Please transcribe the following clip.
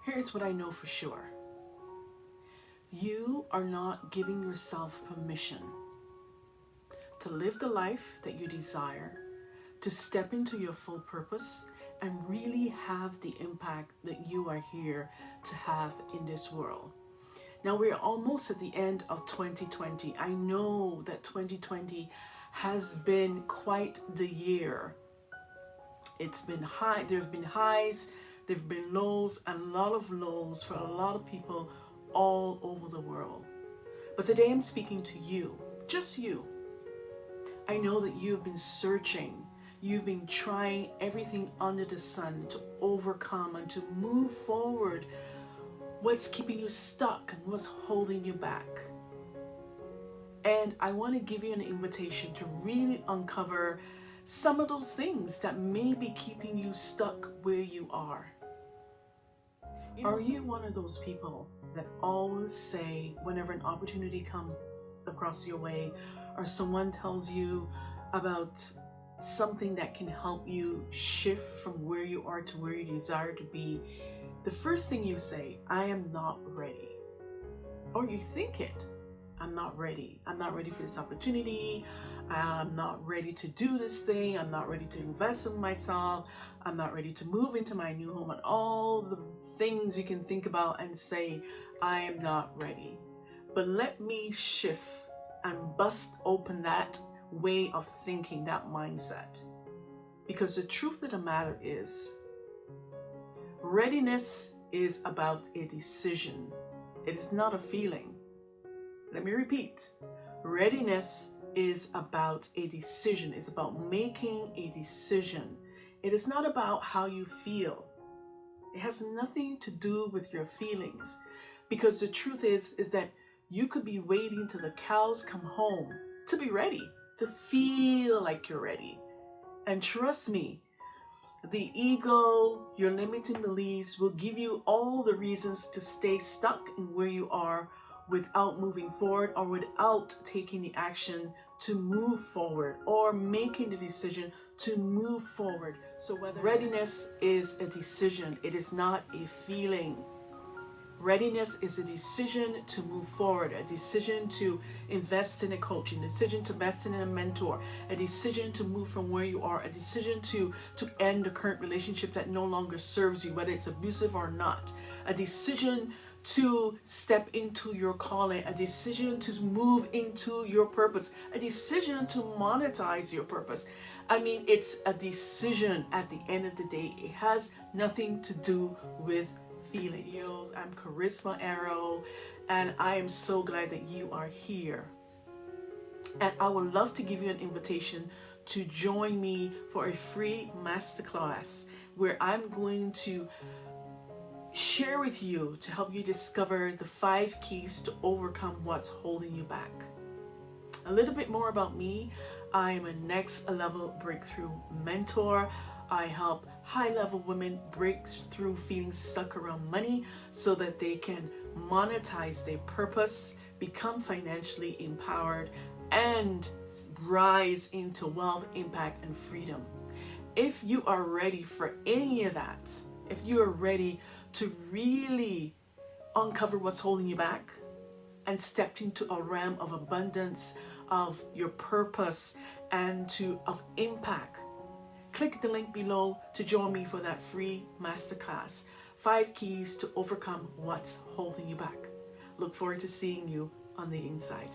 Here's what I know for sure. You are not giving yourself permission to live the life that you desire, to step into your full purpose, and really have the impact that you are here to have in this world. Now we're almost at the end of 2020. I know that 2020 has been quite the year. It's been high, there's been highs, there've been lows, and a lot of lows for a lot of people all over the world. But today I'm speaking to you, just you. I know that you've been searching, you've been trying everything under the sun to overcome and to move forward what's keeping you stuck and what's holding you back. And I want to give you an invitation to really uncover some of those things that may be keeping you stuck where you are. Are you one of those people that always say whenever an opportunity comes across your way, or someone tells you about something that can help you shift from where you are to where you desire to be, the first thing you say, I am not ready. Or you think it, I'm not ready. I'm not ready for this opportunity. I'm not ready to do this thing. I'm not ready to invest in myself. I'm not ready to move into my new home, and all the things you can think about and say, I am not ready. But let me shift and bust open that way of thinking, that mindset. Because the truth of the matter is, readiness is about a decision. It is not a feeling. Let me repeat. Readiness is about a decision. It's about making a decision. It is not about how you feel. It has nothing to do with your feelings. Because the truth is that you could be waiting till the cows come home to be ready, to feel like you're ready. And trust me, the ego, your limiting beliefs will give you all the reasons to stay stuck in where you are without moving forward, or without taking the action to move forward, or making the decision to move forward. So whether readiness is a decision, it is not a feeling. Readiness is a decision to move forward, a decision to invest in a coach, a decision to invest in a mentor, a decision to move from where you are, a decision to end the current relationship that no longer serves you, whether it's abusive or not, a decision to step into your calling, a decision to move into your purpose, a decision to monetize your purpose. I mean, it's a decision at the end of the day. It has nothing to do with feelings. I'm Kharisma Aro, and I am so glad that you are here. And I would love to give you an invitation to join me for a free masterclass where I'm going to share with you to help you discover the 5 keys to overcome what's holding you back. A little bit more about me. I am a next level breakthrough mentor. I help high-level women break through feeling stuck around money so that they can monetize their purpose, become financially empowered, and rise into wealth, impact, and freedom. If you are ready for any of that, if you are ready to really uncover what's holding you back and step into a realm of abundance, of your purpose, and of impact, click the link below to join me for that free masterclass. 5 keys to overcome what's holding you back. Look forward to seeing you on the inside.